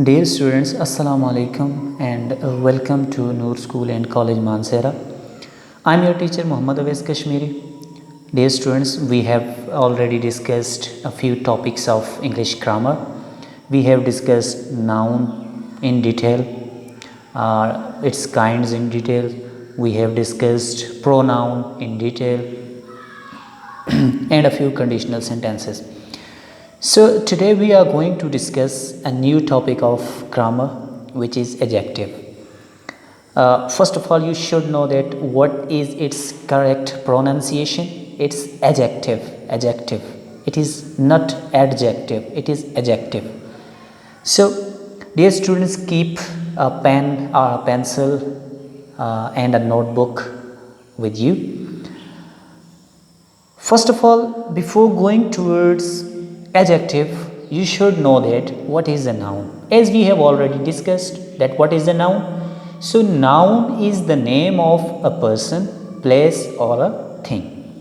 Dear students, Assalamu alaikum and welcome to Noor School and College Mansehra. I am your teacher Muhammad Awais Kashmiri. Dear students, we have already discussed a few topics of English grammar. We have discussed noun in detail, its kinds in detail. We have discussed pronoun in detail and a few conditional sentences. So today we are going to discuss a new topic of grammar, which is adjective. First of all, you should know that what is its correct pronunciation. It's adjective. It is not adjective, it is adjective. So dear students, keep a pen or a pencil and a notebook with you. First of all, before going towards adjective, you should know that what is a noun. As we have already discussed that what is a noun. So noun is the name of a person, place or a thing.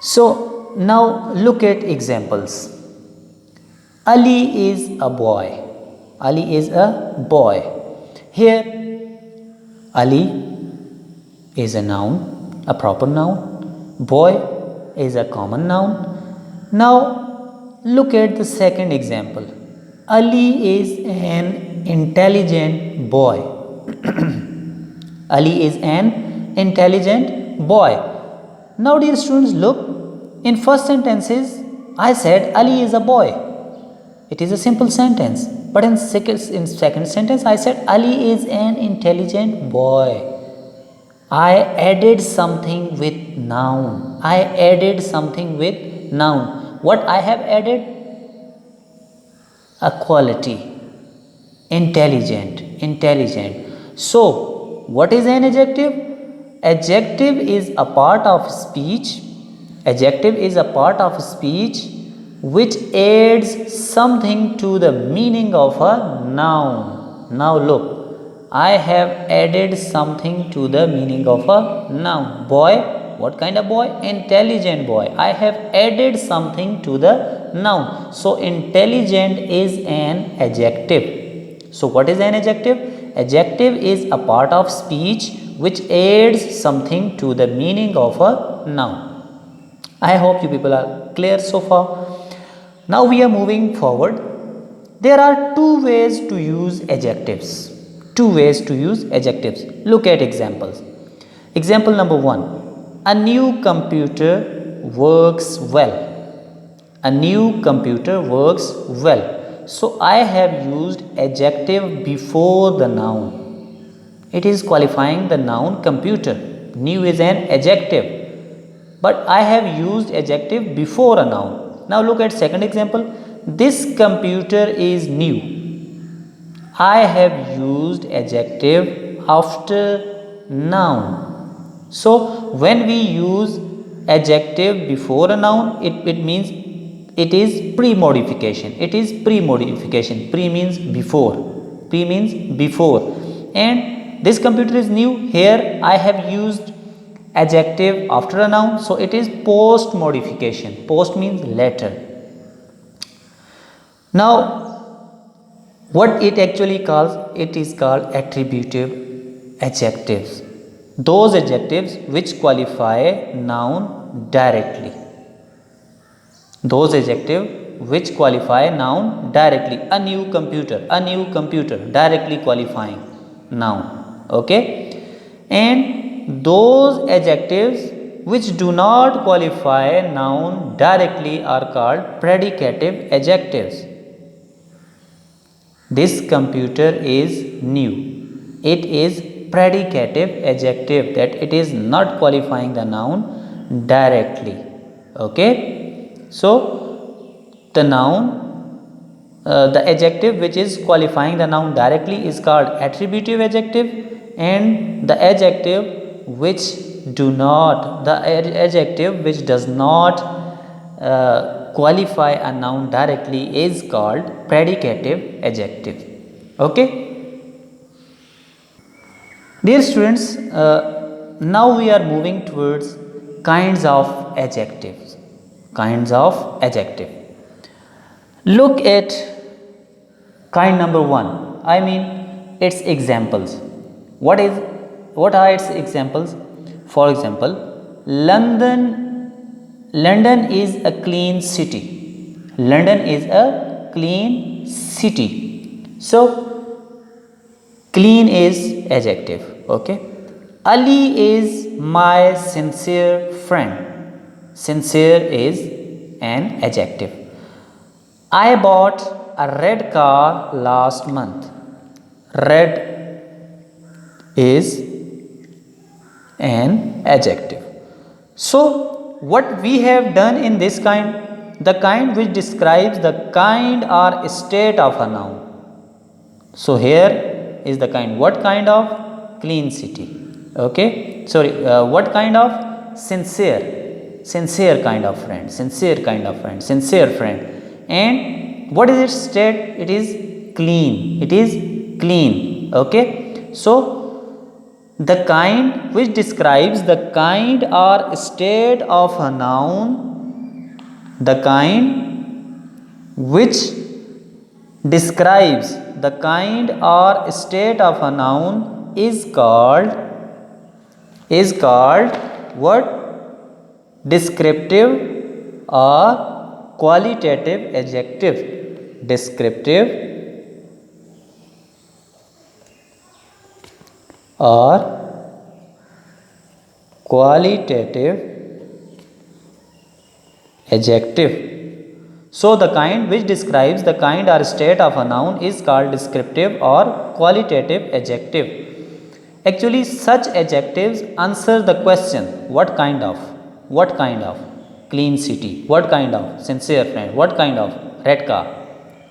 So now look at examples. Ali is a boy. Ali is a boy. Here Ali is a noun, a proper noun. Boy is a common noun. Now look at the second example. Ali is an intelligent boy. Ali is an intelligent boy. Now dear students, look, in first sentences I said Ali is a boy. It is a simple sentence. But in second sentence I said Ali is an intelligent boy. I added something with noun. I added something with noun. What I have added? A quality. Intelligent. So what is an adjective? Adjective is a part of speech. Adjective is a part of speech which adds something to the meaning of a noun. Now look, I have added something to the meaning of a noun. Boy. What kind of boy? Intelligent boy. I have added something to the noun. So intelligent is an adjective. So what is an adjective? Adjective is a part of speech which adds something to the meaning of a noun. I hope you people are clear so far. Now we are moving forward. There are two ways to use adjectives. Look at examples. Example number 1. A new computer works well. A new computer works well. So I have used adjective before the noun. It is qualifying the noun computer. New is an adjective. But I have used adjective before a noun. Now look at second example. This computer is new. I have used adjective after noun. So when we use adjective before a noun, it means it is pre-modification. Pre means before. And this computer is new. Here I have used adjective after a noun. So it is post-modification. Post means later. Now what it actually calls? It is called attributive adjectives. Those adjectives which qualify noun directly. A new computer, directly qualifying noun. Okay? And those adjectives which do not qualify noun directly are called predicative adjectives. This computer is new. It is predicative adjective, that it is not qualifying the noun directly. Okay, so the adjective which is qualifying the noun directly is called attributive adjective, and the adjective which does not qualify a noun directly is called predicative adjective. Okay. Dear students, now we are moving towards kinds of adjectives. Look at Kind number one, I mean its examples. What are its examples? For example, london London is a clean city. London is a clean city. So clean is adjective. Okay. Ali is my sincere friend. Sincere is an adjective. I bought a red car last month. Red is an adjective. So what we have done in this kind, the kind which describes the kind or state of a noun. So here is the kind. What kind of? Clean city. Okay, sorry, what kind of? Sincere. Sincere kind of friend. Sincere kind of friend. Sincere friend. And what is its state? It is clean. It is clean. Okay. So the kind which describes the kind or state of a noun, the kind which describes the kind or state of a noun is called what? Descriptive or qualitative adjective. Descriptive or qualitative adjective. So the kind which describes the kind or state of a noun is called descriptive or qualitative adjective. Actually, such adjectives answer the question what kind of? What kind of? Clean city. What kind of? Sincere friend. What kind of? Red car.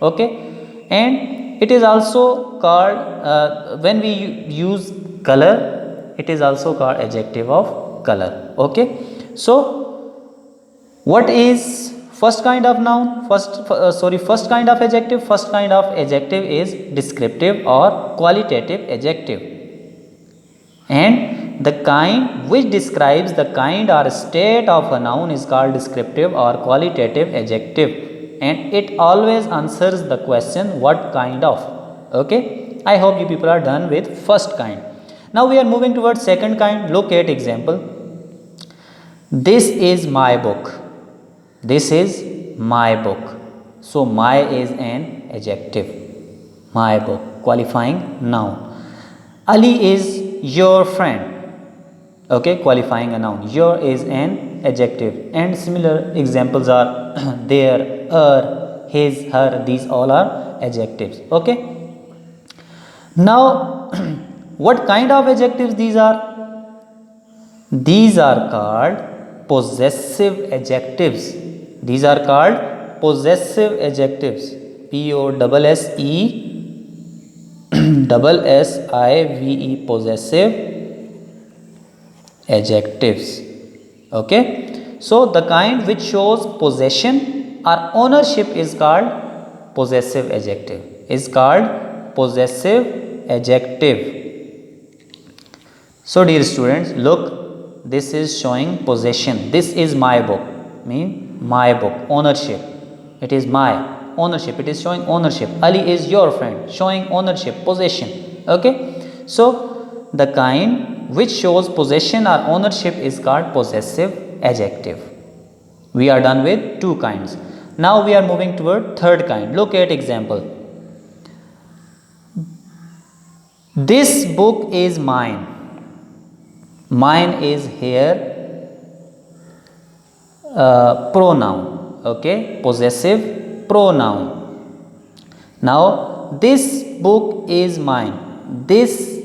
Okay. And it is also called when we use color, it is also called adjective of color. Okay. So what is first kind of noun? First kind of adjective. First kind of adjective is descriptive or qualitative adjective. And the kind which describes the kind or state of a noun is called descriptive or qualitative adjective. And it always answers the question what kind of. Okay. I hope you people are done with first kind. Now we are moving towards second kind. Look at example. This is my book. This is my book. So my is an adjective. My book, qualifying noun. Ali is your friend. Okay, qualifying a noun. Your is an adjective. And similar examples are there, her, his, her. These all are adjectives. Okay. Now what kind of adjectives these are? These are called possessive adjectives. These are called possessive adjectives. Possessive possessive adjectives. Okay. So the kind which shows possession or ownership is called possessive adjective. Is called possessive adjective. So dear students, look, this is showing possession. This is my book. Mean my book. Ownership. It is my. Ownership. It is showing ownership. Ali is your friend. Showing ownership. Possession. Okay. So the kind which shows possession or ownership is called possessive adjective. We are done with two kinds. Now we are moving toward third kind. Look at example. This book is mine. Mine is here pronoun. Okay, possessive pronoun. Now this book is mine. This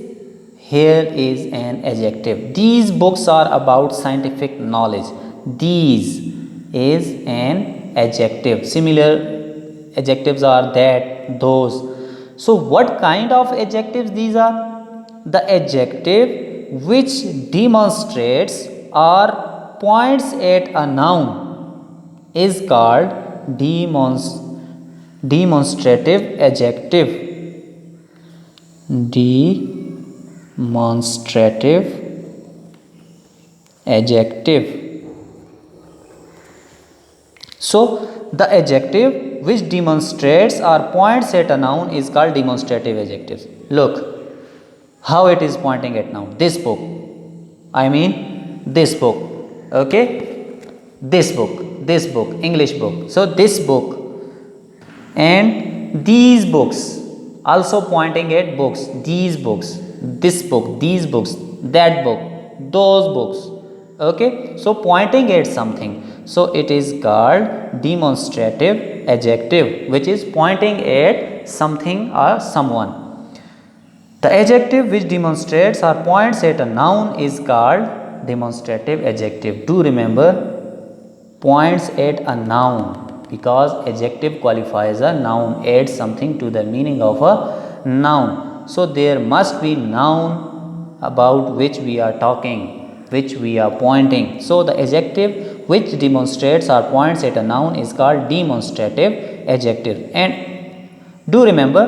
here is an adjective. These books are about scientific knowledge. These is an adjective. Similar adjectives are that, those. So what kind of adjectives these are? The adjective which demonstrates or points at a noun is called demonstrative adjective. Demonstrative adjective. So the adjective which demonstrates or points at a noun is called demonstrative adjectives. Look how it is pointing at noun. This book, I mean this book, okay, this book, English book. So this book and these books also pointing at books, these books, this book, these books, that book, those books, okay. So pointing at something, so it is called demonstrative adjective, which is pointing at something or someone. The adjective which demonstrates or points at a noun is called demonstrative adjective. Do remember, points at a noun, because adjective qualifies a noun, adds something to the meaning of a noun. So there must be noun about which we are talking, which we are pointing. So the adjective which demonstrates or points at a noun is called demonstrative adjective. And do remember,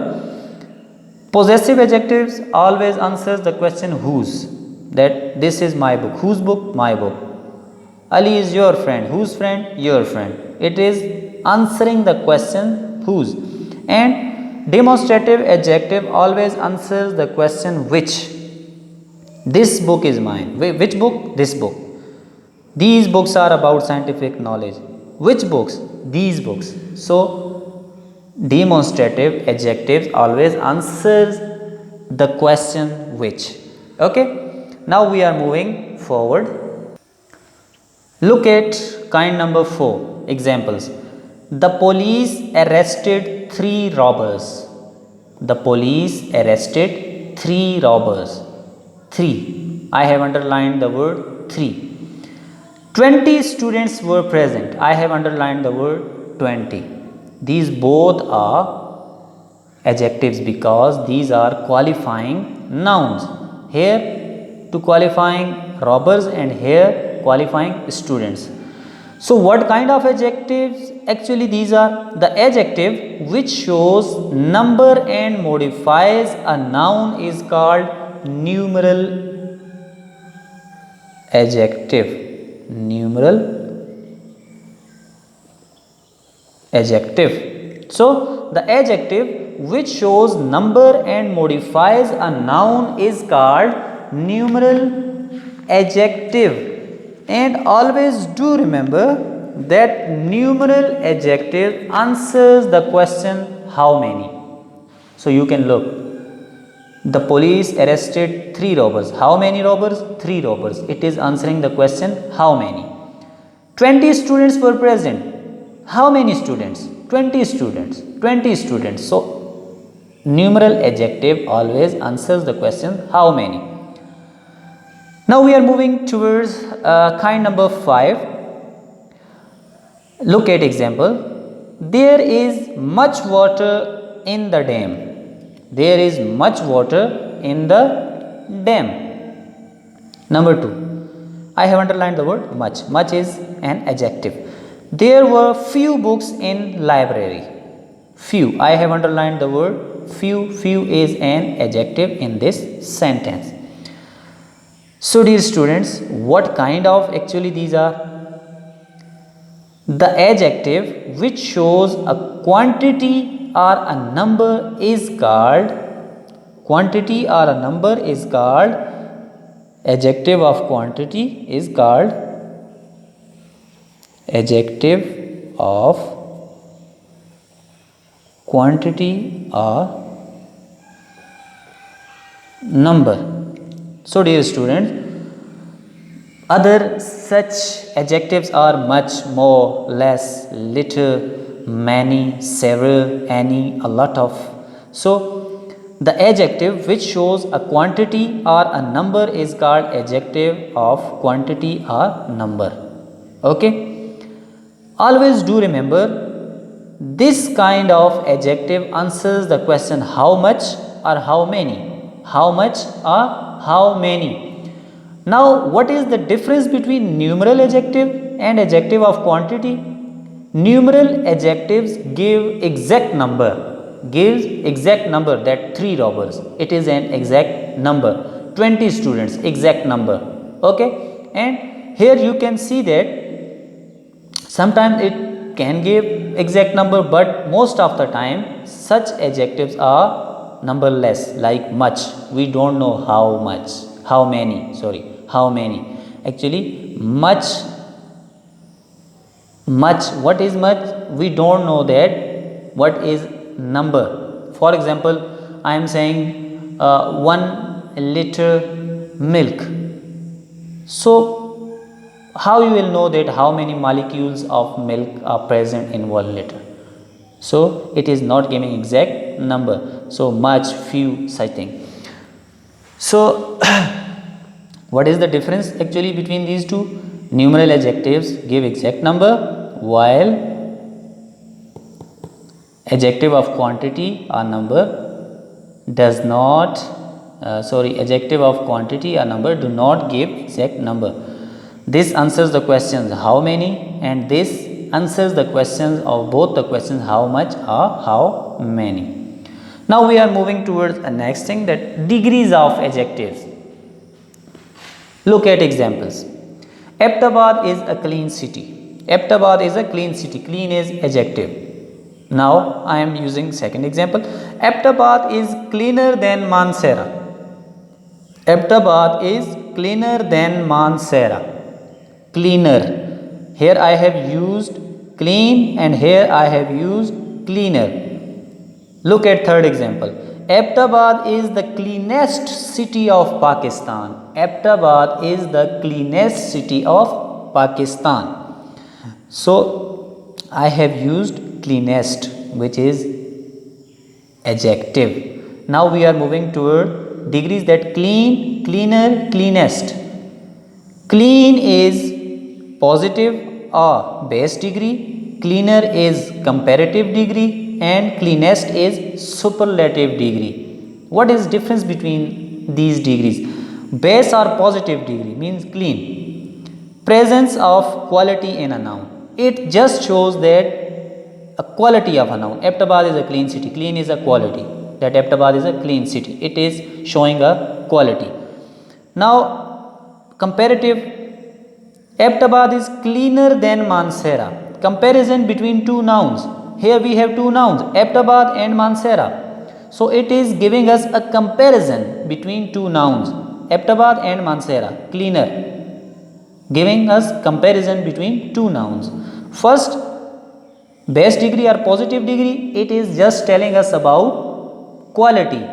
possessive adjectives always answers the question whose, that this is my book. Whose book? My book. Ali is your friend. Whose friend? Your friend. It is answering the question whose. And demonstrative adjective always answers the question which. This book is mine. Which book? This book. These books are about scientific knowledge. Which books? These books. So demonstrative adjectives always answers the question which. Okay. Now we are moving forward. Look at kind number 4. Examples. The police arrested 3 robbers. The police arrested 3 robbers. 3. I have underlined the word 3. 20 students were present. I have underlined the word 20. These both are adjectives because these are qualifying nouns. Here to qualifying robbers and here qualifying students. So what kind of adjectives actually these are? The adjective which shows number and modifies a noun is called numeral adjective. Numeral adjective. So the adjective which shows number and modifies a noun is called numeral adjective. And always do remember that numeral adjective answers the question how many. So you can look, the police arrested 3 robbers. How many robbers? 3 robbers. It is answering the question how many. 20 students were present. How many students? 20 students. 20 students. So numeral adjective always answers the question how many. Now we are moving towards kind number 5. Look at example. There is much water in the dam. There is much water in the dam. Number 2. I have underlined the word much. Much is an adjective. There were few books in library. Few. I have underlined the word few. Few is an adjective in this sentence. So dear students, what kind of actually these are? The adjective which shows a quantity or a number is called adjective of quantity is called adjective of quantity or number. So dear students, other such adjectives are much, more, less, little, many, several, any, a lot of. So the adjective which shows a quantity or a number is called adjective of quantity or number. Okay. Always do remember, this kind of adjective answers the question how much or how many. How much or how many. Now what is the difference between numeral adjective and adjective of quantity? Numeral adjectives give exact number. Gives exact number, that 3 robbers. It is an exact number. 20 students, exact number. Okay. And here you can see that sometimes it can give exact number, but most of the time such adjectives are numberless, like much. We don't know how much, how many, sorry, how many. Actually, much, what is much? We don't know that what is number. For example, I am saying 1 liter milk. So, how you will know that how many molecules of milk are present in 1 liter? So, it is not giving exact number. So, much, few, such thing. So, what is the difference actually between these two? Numeral adjectives give exact number, while adjective of quantity or number does not, adjective of quantity or number do not give exact number. This answers the questions how many, and this answers the questions of both the questions how much or how many. Now we are moving towards the next thing, that degrees of adjectives. Look at examples. Ahmedabad is a clean city. Ahmedabad is a clean city. Clean is adjective. Now I am using second example. Ahmedabad is cleaner than Mansehra. Ahmedabad is cleaner than Mansehra. Cleaner. Here I have used clean and here I have used cleaner. Look at third example. Ahmedabad is the cleanest city of Pakistan. Ahmedabad is the cleanest city of Pakistan. So, I have used cleanest, which is adjective. Now we are moving toward degrees, that clean, cleaner, cleanest. Clean is positive or base degree, cleaner is comparative degree, and cleanest is superlative degree. What is difference between these degrees? Base or positive degree means clean. Presence of quality in a noun. It just shows that a quality of a noun. Ahmedabad is a clean city. Clean is a quality. That Ahmedabad is a clean city. It is showing a quality. Now, comparative. Ahmedabad is cleaner than Mansehra. Comparison between two nouns. Here we have two nouns, Ahmedabad and Mansehra. So it is giving us a comparison between two nouns, Ahmedabad and Mansehra, cleaner. Giving us comparison between two nouns. First, base degree or positive degree, it is just telling us about quality.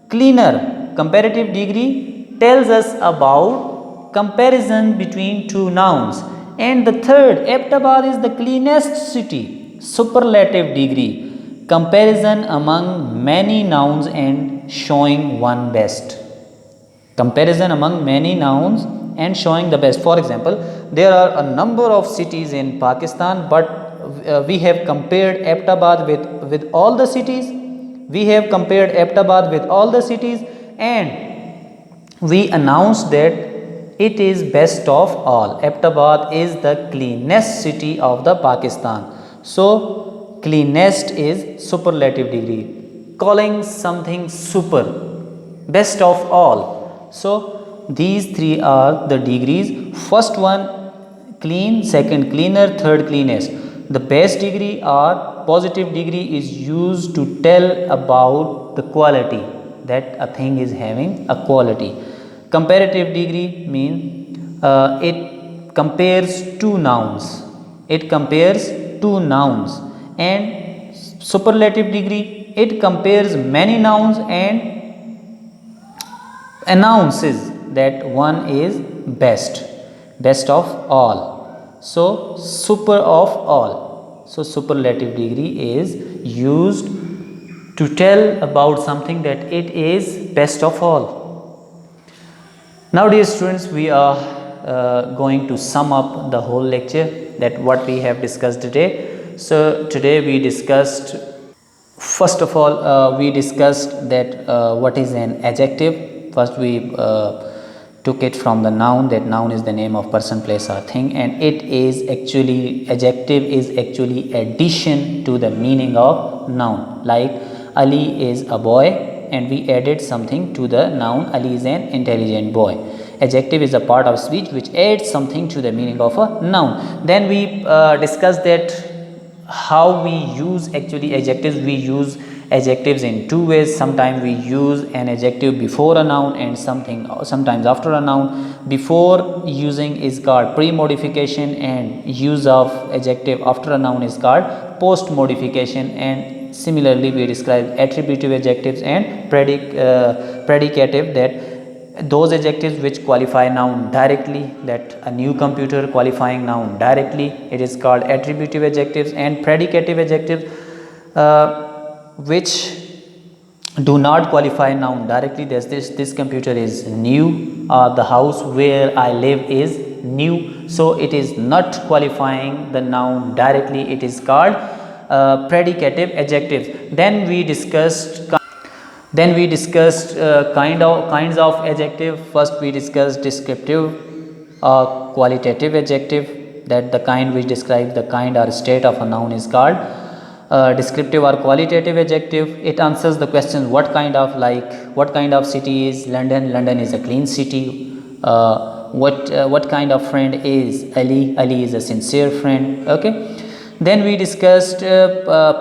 Cleaner, comparative degree, tells us about comparison between two nouns. And the third, Ahmedabad is the cleanest city. Superlative degree, comparison among many nouns and showing one best. Comparison among many nouns and showing the best. For example, there are a number of cities in Pakistan, but we have compared Ahmedabad with all the cities. We have compared Ahmedabad with all the cities, and we announced that it is best of all. Ahmedabad is the cleanest city of the Pakistan. So, cleanest is superlative degree, calling something super, best of all. So, these three are the degrees. First one clean, second cleaner, third cleanest. The best degree or positive degree is used to tell about the quality, that a thing is having a quality. Comparative degree means it compares two nouns. It compares two nouns. And superlative degree, it compares many nouns and announces that one is best, best of all. So super of all. So superlative degree is used to tell about something that it is best of all. Now dear students, we are going to sum up the whole lecture, that what we have discussed today. So today we discussed, first of all, we discussed that what is an adjective. First we took it from the noun, that noun is the name of person, place or thing, and it is actually, adjective is actually addition to the meaning of noun. Like Ali is a boy, and we added something to the noun, Ali is an intelligent boy. Adjective is a part of speech which adds something to the meaning of a noun. Then we discussed that how we use actually adjectives. We use adjectives in two ways. Sometimes we use an adjective before a noun and sometimes after a noun. Before using is called pre-modification, and use of adjective after a noun is called post-modification. And similarly we describe attributive adjectives and predicative, that those adjectives which qualify noun directly, that a new computer qualifying noun directly, it is called attributive adjectives. And predicative adjectives which do not qualify noun directly, this computer is new, the house where I live is new, so it is not qualifying the noun directly, it is called predicative adjectives. Then we discussed kinds of adjective. First we discussed descriptive, qualitative adjective, that the kind which describes the kind or state of a noun is called descriptive or qualitative adjective. It answers the question what kind of, like what kind of city is London? London is a clean city. What kind of friend is Ali? Ali is a sincere friend. Okay. Then we discussed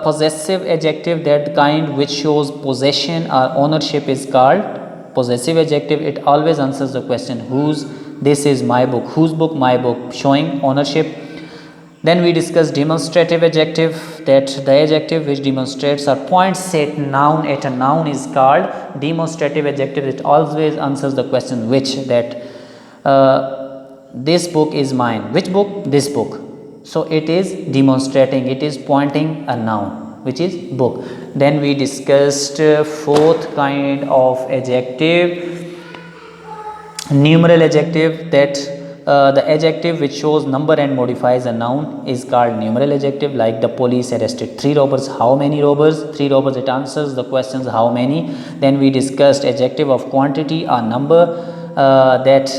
possessive adjective, that kind which shows possession or ownership is called possessive adjective. It always answers the question whose. This is my book. Whose book? My book, showing ownership. Then we discussed demonstrative adjective, that the adjective which demonstrates or points at a noun is called demonstrative adjective. It always answers the question which, that this book is mine. Which book? This book. So it is demonstrating, it is pointing a noun which is book. Then we discussed fourth kind of adjective, numeral adjective, that the adjective which shows number and modifies a noun is called numeral adjective. Like the police arrested 3 robbers. How many robbers? 3 robbers. It answers the questions how many. Then we discussed adjective of quantity or number, that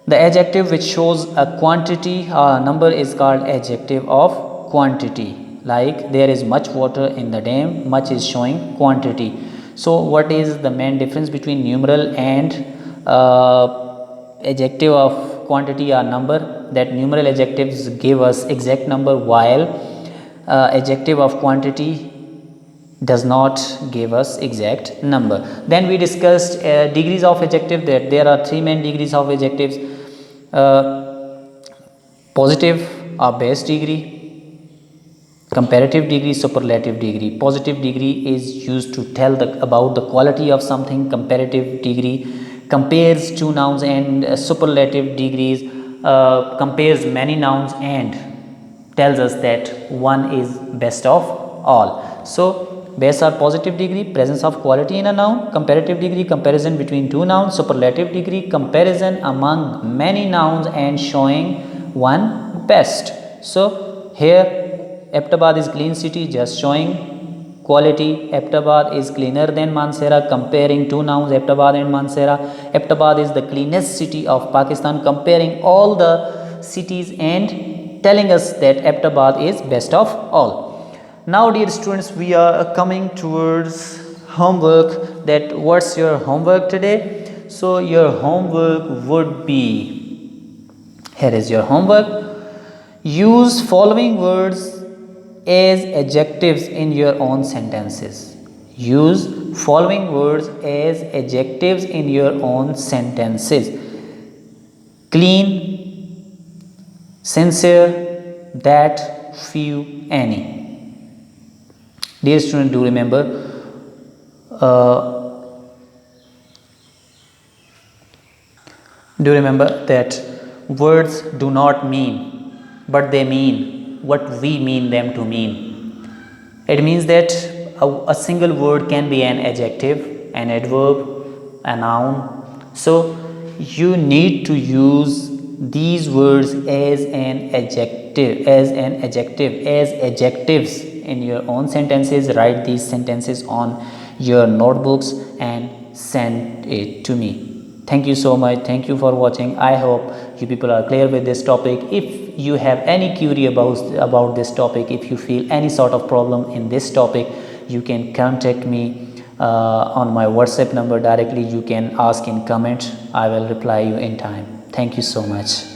the adjective which shows a quantity or number is called adjective of quantity. Like there is much water in the dam. Much is showing quantity. So what is the main difference between numeral and adjective of quantity or number? That numeral adjectives give us exact number, while adjective of quantity does not give us exact number. Then we discussed degrees of adjective, that there are 3 main degrees of adjectives: positive or base degree, comparative degree, superlative degree. Positive degree is used to tell about the quality of something. Comparative degree compares 2 nouns, and superlative degrees compares many nouns and tells us that one is best of all. So base or positive degree, presence of quality in a noun. Comparative degree, comparison between 2 nouns. Superlative degree, comparison among many nouns and showing one best. So here Abbottabad is clean city, just showing quality. Abbottabad is cleaner than Mansehra, comparing 2 nouns, Abbottabad and Mansehra. Abbottabad is the cleanest city of Pakistan, comparing all the cities and telling us that Abbottabad is best of all. Now dear students, we are coming towards homework. That what's your homework today? So your homework would be, here is your homework. Use following words as adjectives in your own sentences. Use following words as adjectives in your own sentences: clean, sincere, that, few, any. Dear student, do remember that words do not mean, but they mean what we mean them to mean. It means that a single word can be an adjective, an adverb, a noun. So you need to use these words as adjectives in your own sentences. Write these sentences on your notebooks and send it to me. Thank you so much. Thank you for watching. I hope you people are clear with this topic. If you have any query about this topic, if you feel any sort of problem in this topic, you can contact me on my WhatsApp number directly. You can ask in comment. I will reply you in time. Thank you so much.